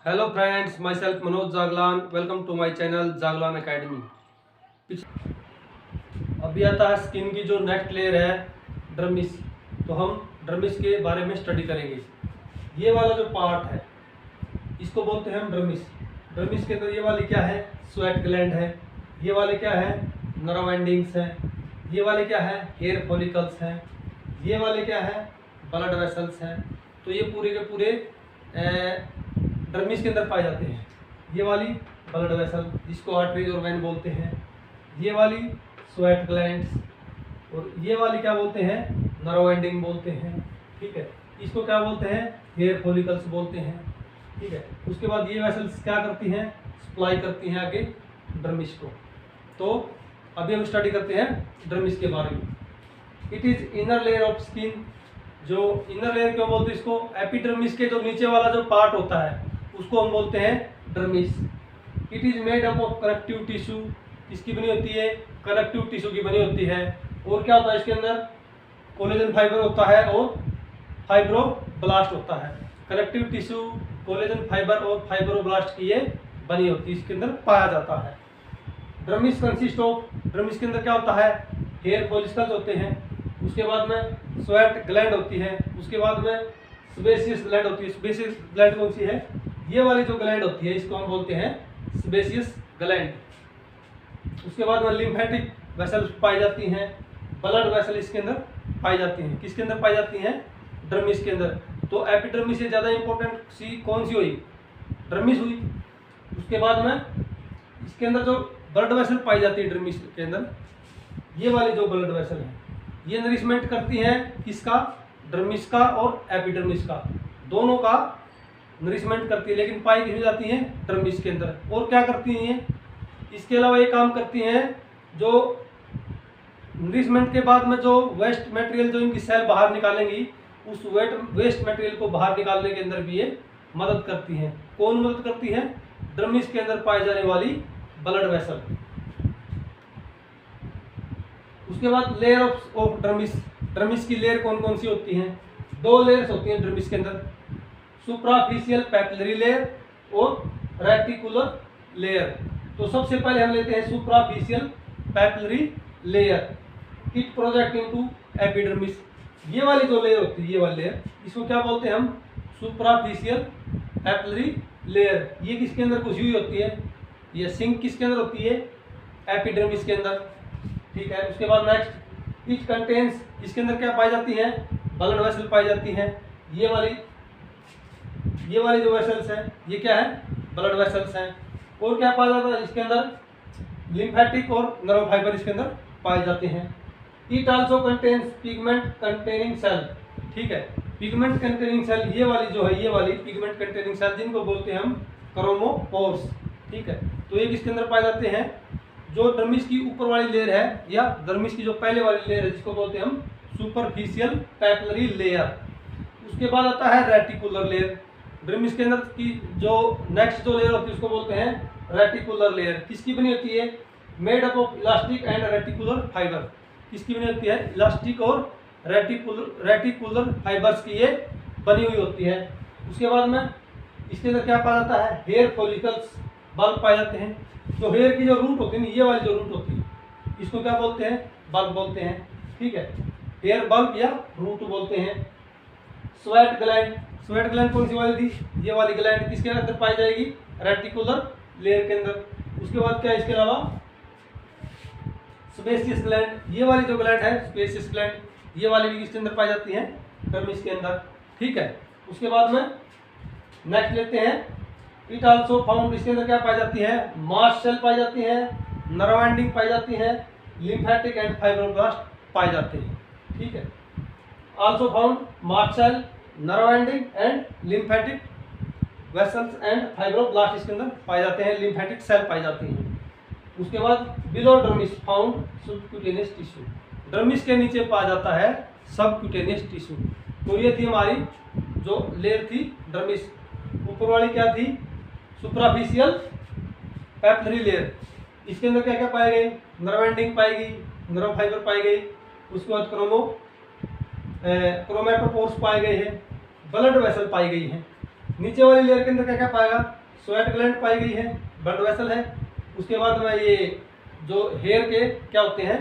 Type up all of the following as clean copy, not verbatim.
Hello friends, myself Manoj Jaglan. Welcome to my channel Jaglan academy. अभी आता है स्किन की जो नेक्स्ट लेयर है डर्मिस। तो हम डर्मिस के बारे में स्टडी करेंगे। ये वाला जो पार्ट है इसको बोलते हैं हम डर्मिस। डर्मिस के अंदर ये वाली क्या है, स्वेट ग्लैंड है। ये वाले क्या है, नर्व एंडिंग्स है। ये वाले क्या है, हेयर फॉलिकल्स हैं। ये वाले क्या है, ब्लड वेसल्स हैं। तो ये पूरे के पूरे डर्मिस के अंदर पाए जाते हैं। ये वाली ब्लड वेसल जिसको आर्टरीज और वेन बोलते हैं। ये वाली स्वेट ग्लैंड्स, और ये वाली क्या बोलते हैं, नर्व एंडिंग बोलते हैं। ठीक है, इसको क्या बोलते हैं, हेयर फॉलिकल्स बोलते हैं। ठीक है, उसके बाद ये वेसल्स क्या करती हैं, सप्लाई करती हैं आगे डर्मिस को। तो अभी हम स्टडी करते हैं डर्मिस के बारे में। It is inner layer of skin. जो इनर लेयर क्यों बोलते हैं इसको, एपिडर्मिस के जो नीचे वाला जो पार्ट होता है उसको हम बोलते हैं dermis. It is made up of connective tissue. इसकी बनी होती है, कनेक्टिव टिश्यू की बनी होती है। और क्या होता है इसके अंदर, कोलेजन फाइबर होता है और फाइब्रोब्लास्ट होता है। कनेक्टिव टिश्यू, कोलेजन फाइबर और फाइब्रोब्लास्ट की ये बनी होती है, इसके अंदर पाया जाता है। डर्मिस कंसिस्ट ऑफ, डर्मिस के अंदर क्या होता है, हेयर फॉलिकल्स होते हैं। उसके बाद में स्वेट ग्लैंड होती है। उसके बाद में सेबेसियस ग्लैंड होती है। सेबेसियस ग्लैंड कौन सी है, ये वाली जो ग्लैंड होती है इसको हम बोलते हैं सेबेसियस ग्लैंड। उसके बाद में लिम्फेटिक वेसल पाई जाती हैं। ब्लड वेसल इसके अंदर पाई जाती हैं। किसके अंदर पाई जाती हैं, डर्मिस के अंदर। तो एपिडर्मिस से ज़्यादा इंपॉर्टेंट सी कौन सी हुई, डर्मिस हुई। उसके बाद में इसके अंदर जो ब्लड वेसल पाई जाती है डर्मिस के अंदर, ये वाली जो ब्लड वेसल है ये नरिशमेंट करती है किसका, डर्मिस का और एपिडर्मिस का, दोनों का नरिशमेंट करती है। लेकिन पाई किसमें जाती है, डर्मिस के अंदर। और क्या करती हैं, इसके अलावा ये काम करती हैं, जो नरिशमेंट के बाद में जो वेस्ट मटेरियल जो इनकी सेल बाहर निकालेंगी, उस वेस्ट मटेरियल को बाहर निकालने के अंदर भी ये मदद करती हैं। कौन मदद करती है, डर्मिस के अंदर पाई जाने वाली ब्लड वेसल। उसके बाद लेयर ऑफ डर्मिस। डर्मिस की लेयर कौन कौन सी होती हैं, दो लेयर्स होती हैं डर्मिस के अंदर, सुप्राफिशियल पैपिलरी लेयर और रेटिकुलर लेयर। तो सबसे पहले हम लेते हैं superficial papillary layer. It project into epidermis. ये वाली जो लेयर होती है, ये वाली लेयर, इसको क्या बोलते हैं हम, सुप्राफिशियल पैपिलरी लेयर। ये किसके अंदर घुसी हुई होती है, ये सिंक किसके अंदर होती है, एपिडर्मिस के अंदर। ठीक है, उसके बाद नेक्स्ट, इट कंटेन्स, इसके अंदर क्या पाई जाती है, ब्लड वेसल पाई जाती है। ये वाली जो वेसल्स हैं ये क्या है, ब्लड वेसल्स हैं। और क्या पाया जाता है इसके अंदर, लिम्फेटिक और नर्व फाइबर इसके अंदर पाए जाते हैं। It also contains pigment containing cell. ठीक है, पिगमेंट कंटेनिंग सेल, ये वाली जो है, ये वाली पिगमेंट कंटेनिंग सेल जिनको बोलते हैं हम क्रोमोफोर्स। ठीक है, तो ये किसके अंदर पाए जाते हैं, जो डर्मिस की ऊपर वाली लेयर है या डर्मिस की जो पहले वाली लेयर है जिसको बोलते हैं हम सुपरफिशियल पैपिलरी लेयर। उसके बाद आता है रेटिकुलर लेयर। डर्मिस के अंदर की जो नेक्स्ट जो लेयर होती है उसको बोलते हैं रेटिकुलर लेयर। किसकी बनी होती है, made up of elastic and reticular fibre. किसकी बनी होती है, इलास्टिक और रेटिकुलर फाइबर्स की ये बनी हुई होती है। उसके बाद में इसके अंदर क्या पाया जाता है, हेयर फॉलिकल्स, बल्ब पाए जाते हैं। तो हेयर की जो रूट होती है, ये वाली जो रूट होती है इसको क्या बोलते हैं, बल्ब बोलते हैं। ठीक है, हेयर बल्ब या रूट बोलते हैं। स्वेट ग्लैंड, स्वेट ग्लैंड कौन सी वाली थी, ये वाली ग्लैंड किसके अंदर पाई जाएगी, रेटिकुलर लेयर के अंदर। उसके बाद क्या है, इसके अलावा सेबेसियस ग्लैंड, ये वाली जो ग्लैंड है सेबेसियस ग्लैंड, ये वाली भी किसके अंदर पाई जाती है, डर्मिस के अंदर। ठीक है, उसके बाद में नेक्स्ट लेते हैं, इट आल्सो फाउंड, इसके अंदर क्या पाई जाती है, मास्ट सेल पाई जाती है, नर्व एंडिंग पाई जाती है, लिम्फेटिक एंड फाइब्रोब्लास्ट पाए जाते हैं। ठीक है, also found mast cell, nerve ending and lymphatic vessels and fibroblast इसके अंदर पाए जाते हैं, लिम्फेटिक सेल पाई जाती हैं। उसके बाद below dermis found subcutaneous tissue. Dermis के नीचे पाया जाता है सबक्यूटेनियस टिश्यू। तो ये थी हमारी जो लेयर थी डर्मिस। ऊपर वाली क्या थी, सुपरफिशियल पैपिलरी लेयर। इसके अंदर क्या क्या पाए गए, नर्व एंडिंग पाई गई, नर्व फाइबर पाई गई। उसके बाद क्रोमेटोपोर्स पाए गए हैं, ब्लड वेसल पाई गई हैं। नीचे वाली लेयर के अंदर क्या क्या पाएगा, स्वेट ग्लैंड पाई गई है, ब्लड वेसल है। उसके बाद में ये जो हेयर के क्या होते हैं,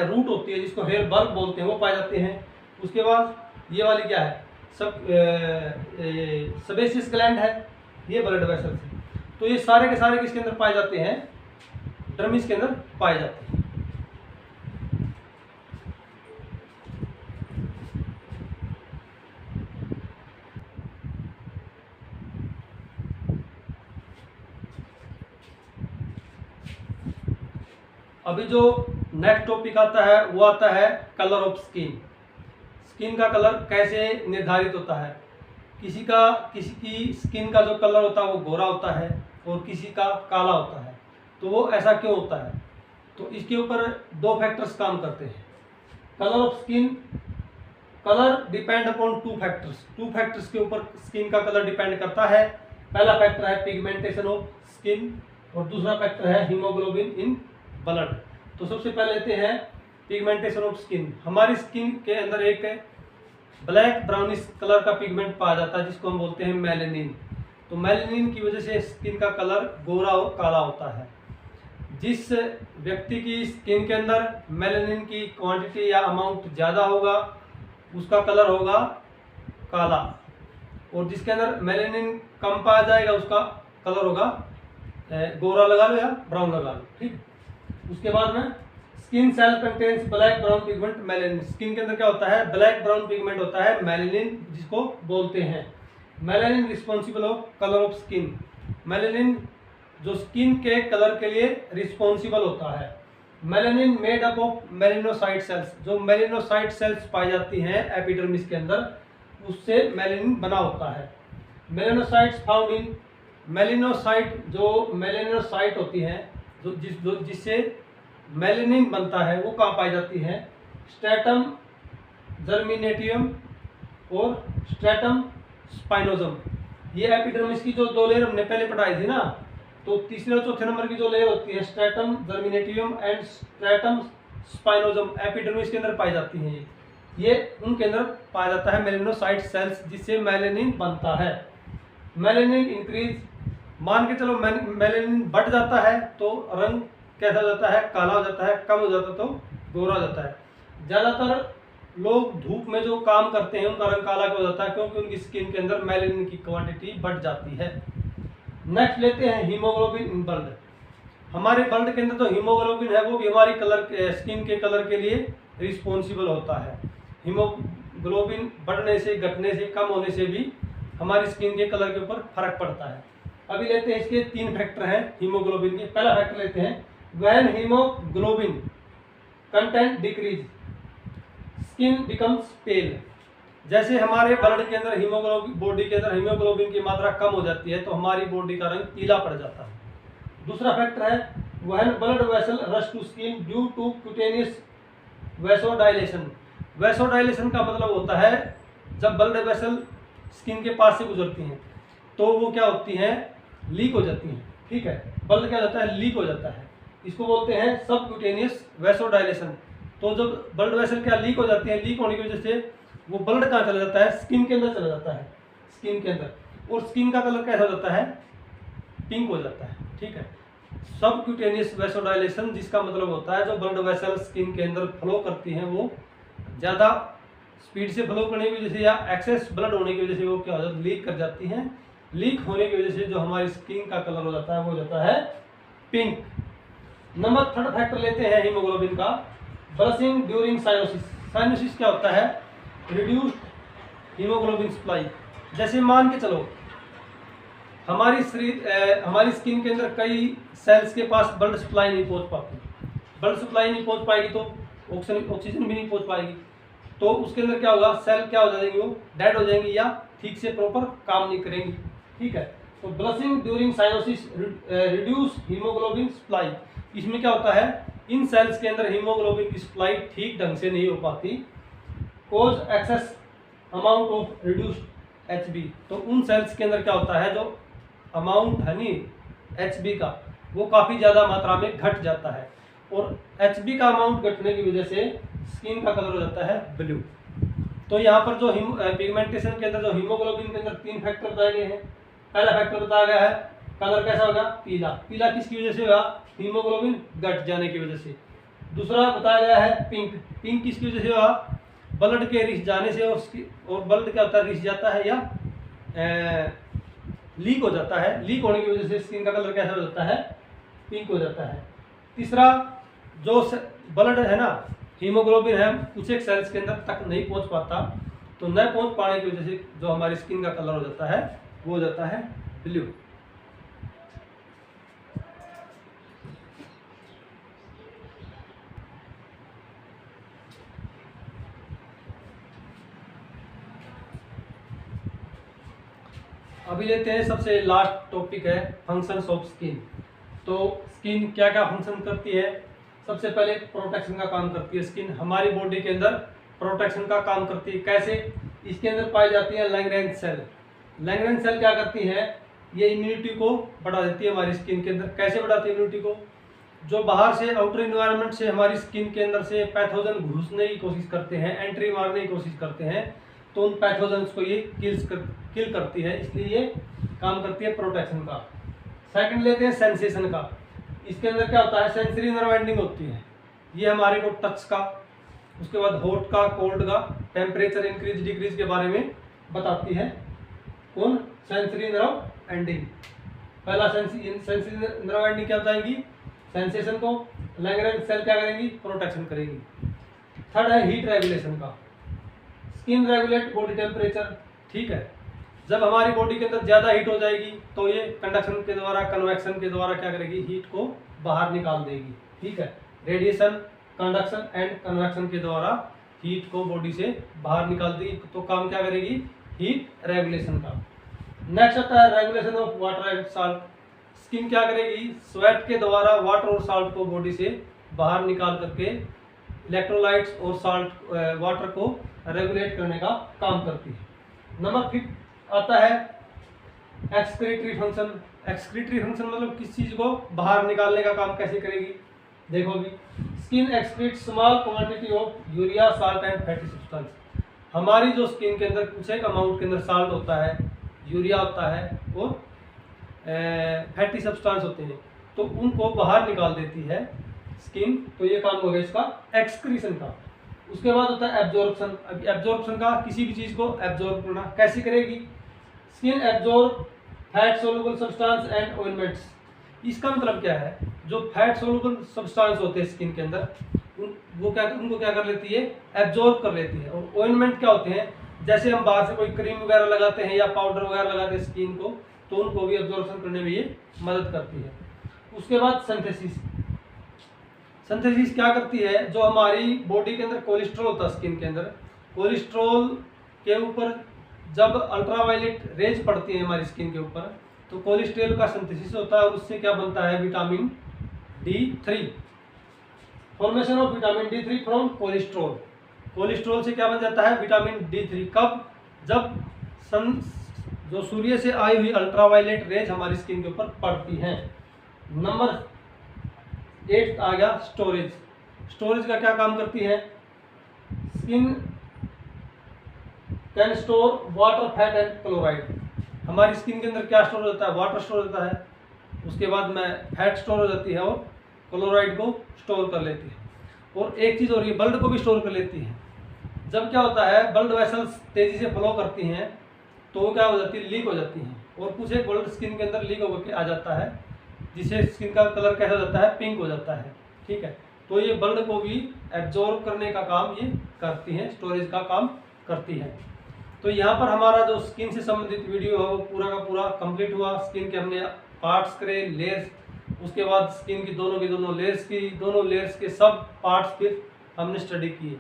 रूट होती है जिसको हेयर बल्ब बोलते हैं, वो पाए जाते हैं। उसके बाद ये वाली क्या है, सबेसियस ग्लैंड है, ये ब्लड वेसल है। तो ये सारे के सारे किसके अंदर पाए जाते हैं, डर्मिस के अंदर पाए जाते हैं। अभी जो नेक्स्ट टॉपिक आता है वो आता है कलर ऑफ स्किन। स्किन का कलर कैसे निर्धारित होता है। किसी की स्किन का जो कलर होता है वो गोरा होता है और किसी का काला होता है। तो वो ऐसा क्यों होता है, तो इसके ऊपर दो फैक्टर्स काम करते हैं। Colour of skin, colour depend upon two factors के ऊपर स्किन का कलर डिपेंड करता है। पहला फैक्टर है पिगमेंटेशन ऑफ स्किन और दूसरा फैक्टर है हीमोग्लोबिन इन ब्लड। तो सबसे पहले लेते हैं पिगमेंटेशन ऑफ स्किन। हमारी स्किन के अंदर एक ब्लैक ब्राउनिश कलर का पिगमेंट पाया जाता है जिसको हम बोलते हैं मेलेनिन। तो मेलेनिन की वजह से स्किन का कलर गोरा और काला होता है। जिस व्यक्ति की स्किन के अंदर मेलेनिन की क्वांटिटी या अमाउंट ज़्यादा होगा उसका कलर होगा काला, और जिसके अंदर मेलेनिन कम पाया जाएगा उसका कलर होगा गोरा लगा लो या ब्राउन लगा लो, ठीक। उसके बाद में skin cell contains black brown pigment melanin. Skin के अंदर क्या होता है, ब्लैक ब्राउन पिगमेंट होता है मेलेनिन जिसको बोलते हैं। Melanin responsible of colour of skin. Melanin जो स्किन के कलर के लिए रिस्पॉन्सिबल होता है। Melanin made up of melanocyte sales. जो मेलेनोसाइट सेल्स पाई जाती हैं एपिडर्मिस के अंदर उससे मेलेनिन बना होता है। मेलेनोसाइट्स फाउंड इन मेलेनोसाइट, जो मेलेनोसाइट होती हैं जिससे मेलेनिन बनता है वो कहाँ पाई जाती है, स्ट्रेटम जर्मिनेटियम और स्ट्रेटम स्पाइनोजम। ये एपिडर्मिस की जो दो लेयर हमने पहले पढ़ाई थी ना, तो तीसरे और चौथे नंबर की जो लेयर होती है स्ट्रेटम जर्मिनेटियम एंड स्ट्रेटम स्पाइनोजम एपिडर्मिस के अंदर पाई जाती हैं। ये उनके अंदर पाया जाता है मेलेनोसाइट सेल्स जिससे मेलेनिन बनता है। मेलेनिन इंक्रीज, मान के चलो मेलेनिन बढ़ जाता है तो रंग कैसा हो जाता है, काला हो जाता है, कम हो जाता है तो गोरा हो जाता है। ज़्यादातर लोग धूप में जो काम करते हैं उनका रंग काला क्यों हो जाता है, क्योंकि उनकी स्किन के अंदर मेलेनिन की क्वांटिटी बढ़ जाती है। नेक्स्ट लेते हैं हीमोग्लोबिन इन ब्लड। हमारे ब्लड के अंदर जो हीमोग्लोबिन है वो भी हमारी स्किन के कलर के लिए रिस्पॉन्सिबल होता है। हीमोग्लोबिन बढ़ने से, घटने से, कम होने से भी हमारी स्किन के कलर के ऊपर फर्क पड़ता है। अभी लेते हैं इसके तीन फैक्टर हैं हीमोग्लोबिन के। पहला फैक्टर लेते हैं when haemoglobin content decrease skin becomes pale. जैसे हमारे ब्लड के अंदर हीमोग्लोबिन, बॉडी के अंदर हीमोग्लोबिन की मात्रा कम हो जाती है तो हमारी बॉडी का रंग पीला पड़ जाता है। दूसरा फैक्टर है when blood vessel rush to skin due to cutaneous vasodilation. Vasodilation का मतलब होता है जब ब्लड वेसल स्किन के पास से गुजरती हैं तो वो क्या होती हैं, लीक हो जाती हैं, ठीक है। ब्लड क्या होता है, लीक हो जाता है, इसको बोलते हैं सबक्यूटेनियस वैसोडाइलेशन। तो जब ब्लड वेसल क्या लीक हो जाती है, लीक होने की वजह से वो ब्लड कहाँ चला जाता है, स्किन के अंदर चला जाता है, स्किन के अंदर, और स्किन का कलर कैसा हो जाता है, पिंक हो जाता है, ठीक है। सबक्यूटेनियस वैसोडाइलेशन जिसका मतलब होता है जो ब्लड वेसल स्किन के अंदर फ्लो करती हैं वो ज़्यादा स्पीड से फ्लो करने की वजह से या एक्सेस ब्लड होने की वजह से वो क्या हो जाता है, लीक कर जाती हैं। लीक होने की वजह से जो हमारी स्किन का कलर हो जाता है वो हो जाता है पिंक। नंबर थर्ड फैक्टर लेते हैं हीमोग्लोबिन का, ब्लशिंग ड्यूरिंग साइनोसिस। साइनोसिस क्या होता है, रिड्यूस्ड हीमोग्लोबिन सप्लाई। जैसे मान के चलो हमारी स्किन के अंदर कई सेल्स के पास ब्लड सप्लाई नहीं पहुंच पाती, ब्लड सप्लाई नहीं पहुंच पाएगी तो ऑक्सीजन भी नहीं पहुंच पाएगी, तो उसके अंदर क्या होगा, सेल क्या हो जाएंगे, वो डेड हो जाएंगी या ठीक से प्रॉपर काम नहीं करेंगी, ठीक है। तो blushing during cyanosis reduce haemoglobin supply. इसमें क्या होता है, इन सेल्स के अंदर हीमोग्लोबिन की सप्लाई ठीक ढंग से नहीं हो पाती, cause excess amount of reduced Hb. तो उन सेल्स के अंदर क्या होता है, जो अमाउंट है नी एचबी का वो काफ़ी ज़्यादा मात्रा में घट जाता है, और एचबी का अमाउंट घटने की वजह से स्किन का कलर हो जाता है ब्लू। तो यहाँ पर जो पिगमेंटेशन के अंदर जो हीमोग्लोबिन के अंदर 3 फैक्टर बताए गए हैं। पहला फैक्टर बताया गया है कलर कैसा होगा, पीला। पीला किसकी वजह से होगा, हीमोग्लोबिन घट जाने की वजह से। दूसरा बताया गया है पिंक। पिंक किसकी वजह से होगा, ब्लड के रिस जाने से। और ब्लड क्या होता है, रिस जाता है या लीक हो जाता है। लीक होने की वजह से स्किन का कलर कैसा हो जाता है, पिंक हो जाता है। तीसरा जो ब्लड है ना, हीमोग्लोबिन है, कुछ एक सेल्स के अंदर तक नहीं पहुंच पाता, तो न पहुंच पाने की वजह से जो हमारी स्किन का कलर हो जाता है वो हो जाता है ब्लू। अभी लेते हैं सबसे लास्ट टॉपिक है फंक्शंस ऑफ स्किन। तो स्किन क्या क्या फंक्शन करती है। सबसे पहले प्रोटेक्शन का काम करती है स्किन, हमारी बॉडी के अंदर प्रोटेक्शन का काम करती है। कैसे, इसके अंदर पाई जाती है लैंग्रेंज सेल। लैंग्रेंज सेल क्या करती है, ये इम्यूनिटी को बढ़ा देती है हमारी स्किन के अंदर। कैसे बढ़ाती है इम्यूनिटी को, जो बाहर से आउटर इन्वायरमेंट से हमारी स्किन के अंदर से पैथोजन घुसने की कोशिश करते हैं, एंट्री मारने की कोशिश करते हैं, तो उन पैथोजन्स को ये किल करती है, इसलिए ये काम करती है प्रोटेक्शन का। सेकंड लेते हैं सेंसेशन का। इसके अंदर क्या होता है, सेंसरी नर्व एंडिंग होती है। ये हमारे को टच का, उसके बाद हॉट का, कोल्ड का, टेम्परेचर इंक्रीज डिक्रीज के बारे में बताती है। कौन, सेंसरी नर्व एंडिंग। पहला सेंसरी नर्व एंडिंग क्या बताएगी, सेंसेशन को। लैंग्रेंज सेल क्या करेंगी, प्रोटेक्शन करेगी। थर्ड है हीट रेगुलेशन का। स्किन रेगुलेट बॉडी टेम्परेचर, ठीक है। जब हमारी बॉडी के अंदर ज़्यादा हीट हो जाएगी तो ये कंडक्शन के द्वारा, कन्वेक्शन के द्वारा क्या करेगी, हीट को बाहर निकाल देगी, ठीक है। रेडिएशन, कंडक्शन एंड कन्वेक्शन के द्वारा हीट को बॉडी से बाहर निकाल देगी, तो काम क्या करेगी, हीट रेगुलेशन का। नेक्स्ट आता है regulation of water and salt. Skin क्या करेगी, स्वेट के द्वारा वाटर और साल्ट को बॉडी से बाहर निकाल करके इलेक्ट्रोलाइट्स और साल्ट वाटर को रेगुलेट करने का काम करती है। नंबर 5 आता है एक्सक्रीटरी फंक्शन। एक्सक्रीटरी फंक्शन मतलब किस चीज को बाहर निकालने का काम कैसे करेगी, देखो अभी। Skin excrete small quantity of urea, salt and fatty substance. हमारी जो स्किन के अंदर कुछ एक अमाउंट के अंदर साल्ट होता है, यूरिया होता है और फैटी सब्सटेंस होते हैं, तो उनको बाहर निकाल देती है स्किन। तो ये काम हो गया इसका एक्सक्रीशन का। उसके बाद होता है एब्जॉर्प्शन। एब्जॉर्प्शन का किसी भी चीज को एब्जॉर्ब करना कैसे करेगी, skin absorb fat soluble substance and ointments. इसका मतलब क्या है, जो फैट सोल्यूबल सब्सटेंस होते हैं स्किन के अंदर, उनको क्या कर लेती है, एब्जॉर्ब कर लेती है। और ऑइंटमेंट क्या होते हैं, जैसे हम बाहर से कोई क्रीम वगैरह लगाते हैं या पाउडर वगैरह लगाते हैं स्किन को, तो उनको भी एब्जॉर्प्शन करने में ये मदद करती है। उसके बाद सिंथेसिस। सिंथेसिस क्या करती है, जो हमारी बॉडी के अंदर कोलेस्ट्रॉल होता है स्किन के अंदर, कोलेस्ट्रॉल के ऊपर जब अल्ट्रावायलेट रेज पड़ती है हमारी स्किन के ऊपर, तो कोलेस्ट्रॉल का सिंथेसिस होता है और उससे क्या बनता है, vitamin D3। Formation of vitamin D3 from cholesterol. Cholesterol से क्या बन जाता है, विटामिन D3। कब, जब जो सूर्य से आई हुई अल्ट्रावायलेट रेज हमारी स्किन के ऊपर पड़ती हैं। नंबर 8 आ गया स्टोरेज। स्टोरेज का क्या काम करती है, skin can store water, fat and chloride. हमारी स्किन के अंदर क्या स्टोर होता है, वाटर स्टोर होता है, उसके बाद में फैट स्टोर हो जाती है और क्लोराइड को स्टोर कर लेती है। और एक चीज़ और, ये ब्लड को भी स्टोर कर लेती है। जब क्या होता है, ब्लड वेसल्स तेजी से फ्लो करती हैं तो वो क्या हो जाती है, लीक हो जाती हैं, और कुछ एक ब्लड स्किन के अंदर लीक होकर आ जाता है, जिससे स्किन का कलर कैसा हो जाता है, पिंक हो जाता है, ठीक है। तो ये ब्लड को भी एब्जॉर्ब करने का काम ये करती हैं, स्टोरेज का काम करती है। तो यहाँ पर हमारा जो स्किन से संबंधित वीडियो है वो पूरा का पूरा कंप्लीट हुआ। स्किन के हमने पार्ट्स करे, लेयर्स, उसके बाद स्किन की दोनों लेयर्स के सब पार्ट्स फिर हमने स्टडी किए,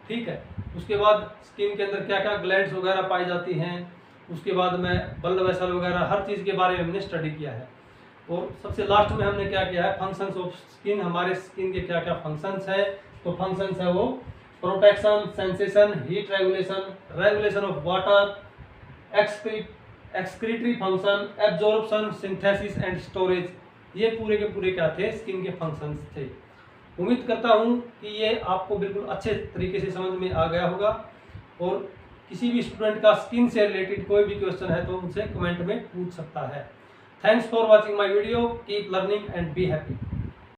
ठीक है। उसके बाद स्किन के अंदर क्या क्या ग्लैंड्स वगैरह पाई जाती हैं, उसके बाद में ब्लड वेसल वगैरह हर चीज़ के बारे में हमने स्टडी किया है। और सबसे लास्ट में हमने क्या किया है, फंक्शंस ऑफ स्किन। हमारे स्किन के क्या क्या फंक्शंस हैं, तो फंक्शंस है वो protection, sensation, heat regulation, regulation of water, excretory function, absorption, synthesis and storage. ये पूरे के पूरे क्या थे, स्किन के फंक्शंस थे। उम्मीद करता हूँ कि ये आपको बिल्कुल अच्छे तरीके से समझ में आ गया होगा। और किसी भी स्टूडेंट का स्किन से रिलेटेड कोई भी क्वेश्चन है तो उनसे कमेंट में पूछ सकता है। Thanks for watching my video, keep learning and be happy.